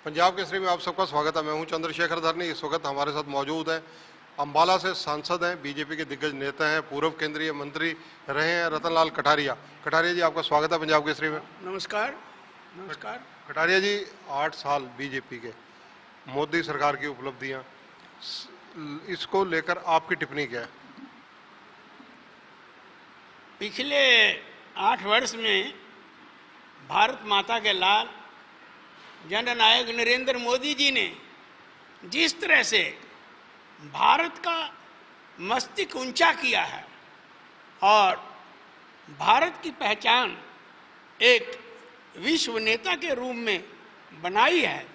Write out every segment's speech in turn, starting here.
पंजाब केसरी में आप सबका स्वागत है। मैं हूं चंद्रशेखर धरनी। इस वक्त हमारे साथ मौजूद हैं, अंबाला से सांसद हैं, बीजेपी के दिग्गज नेता हैं, पूर्व केंद्रीय मंत्री रहे हैं रतनलाल कटारिया। कटारिया जी, आपका स्वागत है पंजाब केसरी में। नमस्कार। नमस्कार। कटारिया जी, 8 साल बीजेपी के, मोदी सरकार की उपलब्धियां, इसको लेकर आपकी टिप्पणी क्या है? पिछले 8 वर्ष में भारत माता के लाल जननायक नरेंद्र मोदी जी ने जिस तरह से भारत का मस्तिष्क ऊंचा किया है और भारत की पहचान एक विश्व नेता के रूप में बनाई है,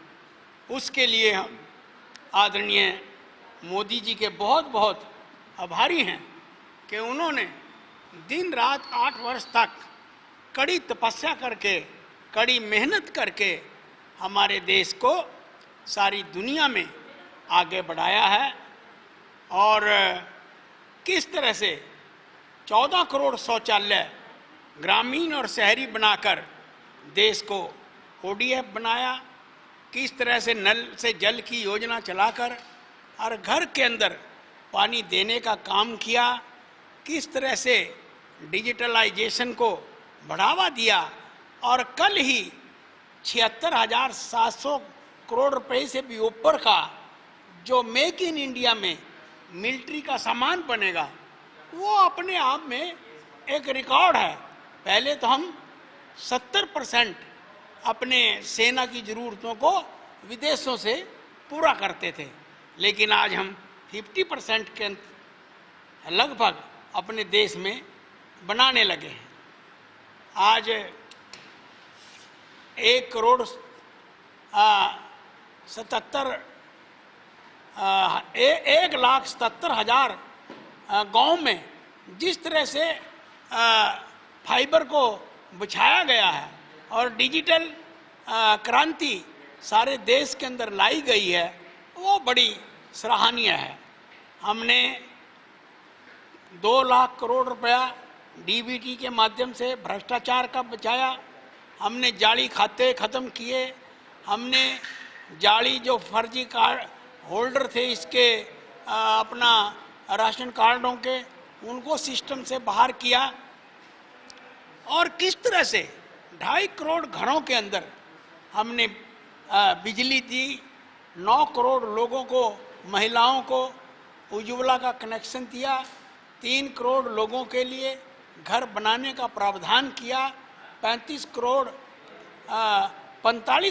उसके लिए हम आदरणीय मोदी जी के बहुत बहुत आभारी हैं कि उन्होंने दिन रात 8 वर्ष तक कड़ी तपस्या करके, कड़ी मेहनत करके हमारे देश को सारी दुनिया में आगे बढ़ाया है। और किस तरह से 14 करोड़ शौचालय ग्रामीण और शहरी बनाकर देश को ODF बनाया, किस तरह से नल से जल की योजना चलाकर हर घर के अंदर पानी देने का काम किया, किस तरह से डिजिटलाइजेशन को बढ़ावा दिया। और कल ही 76,700 करोड़ रुपए से भी ऊपर का जो मेक इन इंडिया में मिलिट्री का सामान बनेगा, वो अपने आप में एक रिकॉर्ड है। पहले तो हम 70% अपने सेना की ज़रूरतों को विदेशों से पूरा करते थे, लेकिन आज हम 50% के लगभग अपने देश में बनाने लगे हैं। आज 1,77,000 गांव में जिस तरह से फाइबर को बिछाया गया है और डिजिटल क्रांति सारे देश के अंदर लाई गई है, वो बड़ी सराहनीय है। हमने 2 लाख करोड़ रुपया DBT के माध्यम से भ्रष्टाचार का बचाया, हमने जाली खाते ख़त्म किए, हमने जाली जो फर्जी कार्ड होल्डर थे इसके अपना राशन कार्डों के, उनको सिस्टम से बाहर किया। और किस तरह से 2.5 करोड़ घरों के अंदर हमने बिजली दी, 9 करोड़ लोगों को, महिलाओं को उज्ज्वला का कनेक्शन दिया, 3 करोड़ लोगों के लिए घर बनाने का प्रावधान किया, 45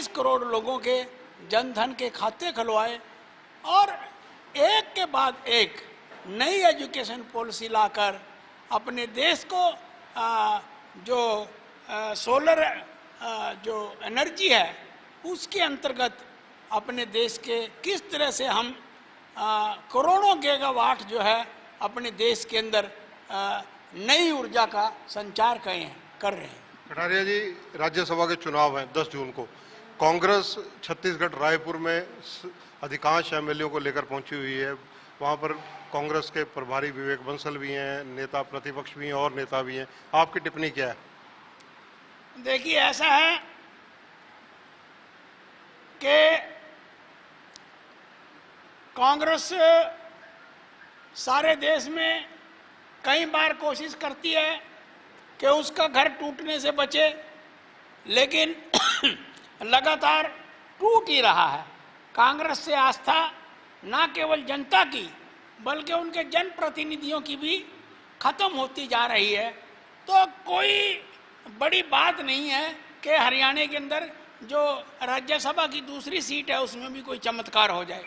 करोड़ लोगों के जनधन के खाते खुलवाए और एक के बाद एक नई एजुकेशन पॉलिसी लाकर अपने देश को जो सोलर जो एनर्जी है उसके अंतर्गत अपने देश के किस तरह से हम करोड़ों गीगावाट जो है अपने देश के अंदर नई ऊर्जा का संचार कर रहे हैं। कटारिया जी, राज्यसभा के चुनाव हैं 10 जून को। कांग्रेस छत्तीसगढ़ रायपुर में अधिकांश MLA को लेकर पहुंची हुई है। वहां पर कांग्रेस के प्रभारी विवेक बंसल भी हैं, नेता प्रतिपक्ष भी हैं और नेता भी हैं। आपकी टिप्पणी क्या है? देखिए, ऐसा है कि कांग्रेस सारे देश में कई बार कोशिश करती है कि उसका घर टूटने से बचे, लेकिन लगातार टूट ही रहा है। कांग्रेस से आस्था न केवल जनता की बल्कि उनके जनप्रतिनिधियों की भी खत्म होती जा रही है। तो कोई बड़ी बात नहीं है कि हरियाणा के अंदर जो राज्यसभा की दूसरी सीट है उसमें भी कोई चमत्कार हो जाए।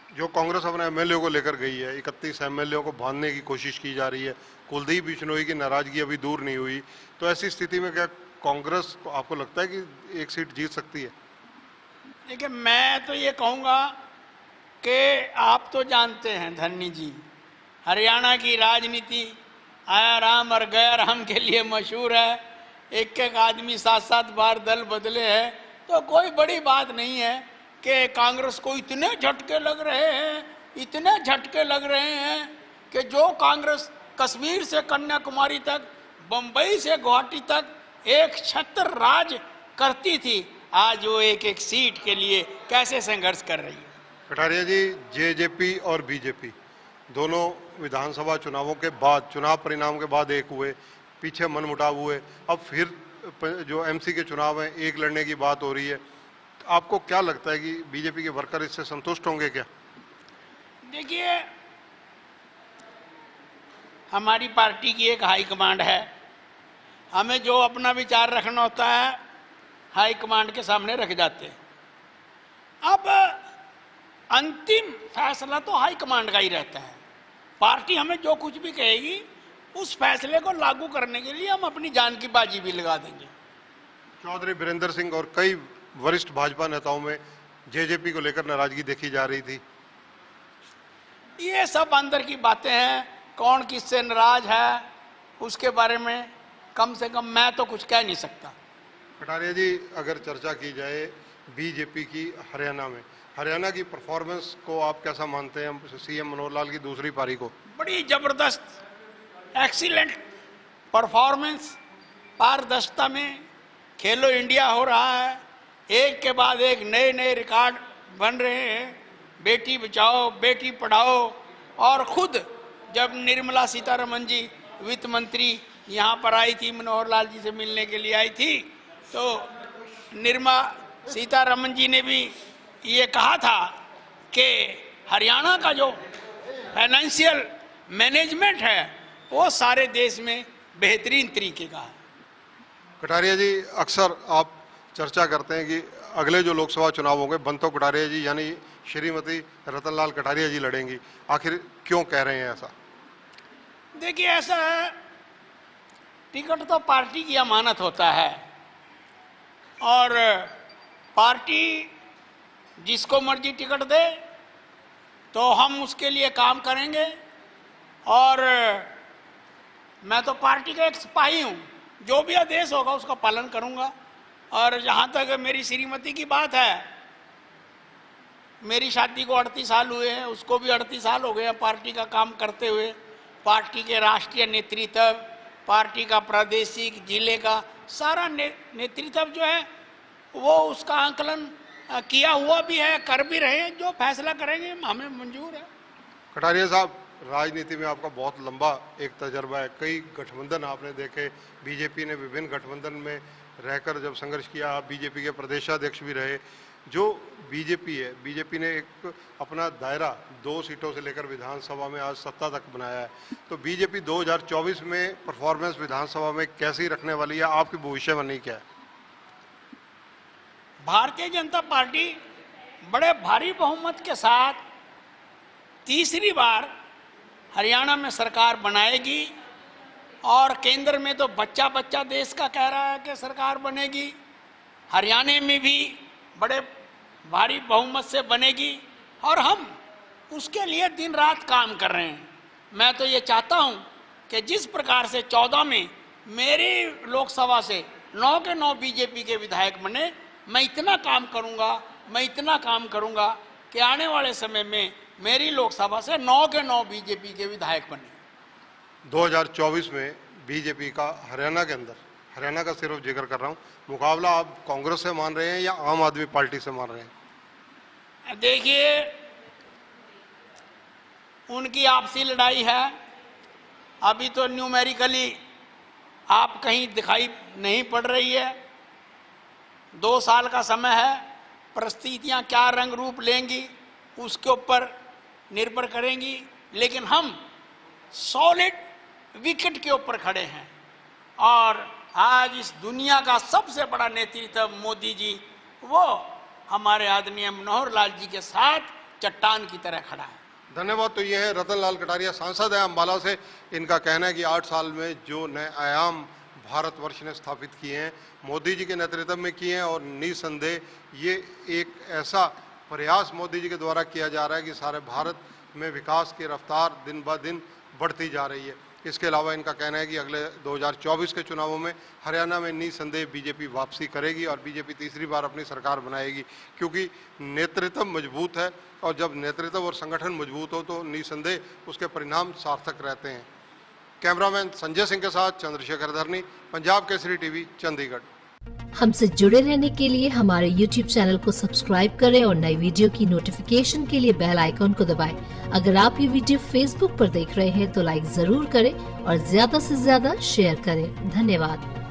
जो कांग्रेस अपने MLA को लेकर गई है, 31 MLA को बांधने की कोशिश की जा रही है, कुलदीप बिश्नोई की नाराजगी अभी दूर नहीं हुई, तो ऐसी स्थिति में क्या कांग्रेस को आपको लगता है कि एक सीट जीत सकती है? देखिए, मैं तो ये कहूँगा कि आप तो जानते हैं धन्नी जी, हरियाणा की राजनीति आया राम और गया राम के लिए मशहूर है। एक एक आदमी 7-7 बार दल बदले हैं, तो कोई बड़ी बात नहीं है कि कांग्रेस को इतने झटके लग रहे हैं, इतने झटके लग रहे हैं कि जो कांग्रेस कश्मीर से कन्याकुमारी तक, बम्बई से गुवाहाटी तक एक छत्र राज करती थी, आज वो एक एक सीट के लिए कैसे संघर्ष कर रही है। कटारिया जी, जेजेपी और बीजेपी दोनों विधानसभा चुनावों के बाद, चुनाव परिणाम के बाद एक हुए, पीछे मनमुटाव हुए, अब फिर जो एमसी के चुनाव हैं एक लड़ने की बात हो रही है। आपको क्या लगता है कि बीजेपी के वर्कर इससे संतुष्ट होंगे क्या? देखिए, हमारी पार्टी की एक हाई कमांड है, हमें जो अपना विचार रखना होता है हाई कमांड के सामने रख जाते हैं। अब अंतिम फैसला तो हाई कमांड का ही रहता है। पार्टी हमें जो कुछ भी कहेगी उस फैसले को लागू करने के लिए हम अपनी जान की बाजी भी लगा देंगे। चौधरी बीरेंद्र सिंह और कई वरिष्ठ भाजपा नेताओं में जेजेपी को लेकर नाराजगी देखी जा रही थी। ये सब अंदर की बातें हैं, कौन किससे नाराज है उसके बारे में कम से कम मैं तो कुछ कह नहीं सकता। कटारिया जी, अगर चर्चा की जाए बीजेपी की हरियाणा में, हरियाणा की परफॉर्मेंस को आप कैसा मानते हैं सीएम मनोहर लाल की दूसरी पारी को? बड़ी जबरदस्त, एक्सीलेंट परफॉर्मेंस, पारदर्शिता में खेलो इंडिया हो रहा है, एक के बाद एक नए नए रिकॉर्ड बन रहे हैं। बेटी बचाओ बेटी पढ़ाओ, और खुद जब निर्मला सीतारमन जी वित्त मंत्री यहाँ पर आई थी, मनोहर लाल जी से मिलने के लिए आई थी, तो निर्मला सीतारमन जी ने भी ये कहा था कि हरियाणा का जो फाइनेंशियल मैनेजमेंट है वो सारे देश में बेहतरीन तरीके का है। कटारिया जी, अक्सर आप चर्चा करते हैं कि अगले जो लोकसभा चुनाव होंगे बंतो कटारिया जी यानी श्रीमती रतनलाल कटारिया जी लड़ेंगी, आखिर क्यों कह रहे हैं ऐसा? देखिए, ऐसा है, टिकट तो पार्टी की अमानत होता है और पार्टी जिसको मर्जी टिकट दे तो हम उसके लिए काम करेंगे। और मैं तो पार्टी का एक सिपाही हूँ, जो भी आदेश होगा उसका पालन करूँगा। और जहाँ तक मेरी श्रीमती की बात है, मेरी शादी को 38 साल हुए हैं, उसको भी 38 साल हो गए हैं पार्टी का काम करते हुए। पार्टी के राष्ट्रीय नेतृत्व, पार्टी का प्रादेशिक, जिले का सारा नेतृत्व जो है वो उसका आंकलन किया हुआ भी है, कर भी रहे हैं। जो फैसला करेंगे हमें मंजूर है। कटारिया साहब, राजनीति में आपका बहुत लंबा एक तजर्बा है, कई गठबंधन आपने देखे, बीजेपी ने विभिन्न गठबंधन में रहकर जब संघर्ष किया, आप बीजेपी के प्रदेशाध्यक्ष भी रहे। जो बीजेपी है, बीजेपी ने एक अपना दायरा 2 सीटों से लेकर विधानसभा में आज सत्ता तक बनाया है, तो बीजेपी 2024 में परफॉर्मेंस विधानसभा में कैसी रखने वाली है? आपकी भविष्यवाणी क्या है? भारतीय जनता पार्टी बड़े भारी बहुमत के साथ तीसरी बार हरियाणा में सरकार बनाएगी और केंद्र में तो बच्चा बच्चा देश का कह रहा है कि सरकार बनेगी, हरियाणा में भी बड़े भारी बहुमत से बनेगी और हम उसके लिए दिन रात काम कर रहे हैं। मैं तो ये चाहता हूँ कि जिस प्रकार से 14 में मेरी लोकसभा से 9 के 9 बीजेपी के विधायक बने, मैं इतना काम करूँगा कि आने वाले समय में मेरी लोकसभा से 9 के 9 बीजेपी के विधायक बने। 2024 में बीजेपी का हरियाणा के अंदर, हरियाणा का सिर्फ जिक्र कर रहा हूँ, मुकाबला आप कांग्रेस से मान रहे हैं या आम आदमी पार्टी से मान रहे हैं? देखिए, उनकी आपसी लड़ाई है। अभी तो न्यूमेरिकली आप कहीं दिखाई नहीं पड़ रही है। 2 साल का समय है, परिस्थितियां क्या रंग रूप लेंगी उसके ऊपर निर्भर करेंगी, लेकिन हम सॉलिड विकेट के ऊपर खड़े हैं। और आज इस दुनिया का सबसे बड़ा नेतृत्व मोदी जी, वो हमारे आदरणीय मनोहर लाल जी के साथ चट्टान की तरह खड़ा है। धन्यवाद। तो ये है रतनलाल कटारिया, सांसद है अम्बाला से। इनका कहना है कि 8 साल में जो नए आयाम भारतवर्ष ने स्थापित किए हैं, मोदी जी के नेतृत्व में किए हैं, और निसंदेह ये एक ऐसा प्रयास मोदी जी के द्वारा किया जा रहा है कि सारे भारत में विकास की रफ्तार दिन ब दिन बढ़ती जा रही है। इसके अलावा इनका कहना है कि अगले 2024 के चुनावों में हरियाणा में निसंदेह बीजेपी वापसी करेगी और बीजेपी तीसरी बार अपनी सरकार बनाएगी, क्योंकि नेतृत्व मजबूत है, और जब नेतृत्व और संगठन मजबूत हो तो निसंदेह उसके परिणाम सार्थक रहते हैं। कैमरामैन संजय सिंह के साथ चंद्रशेखर धरनी, पंजाब केसरी टीवी, चंडीगढ़। हमसे जुड़े रहने के लिए हमारे YouTube चैनल को सब्सक्राइब करें और नई वीडियो की नोटिफिकेशन के लिए बेल आइकॉन को दबाएं। अगर आप ये वीडियो Facebook पर देख रहे हैं तो लाइक जरूर करें और ज्यादा से ज्यादा शेयर करें। धन्यवाद।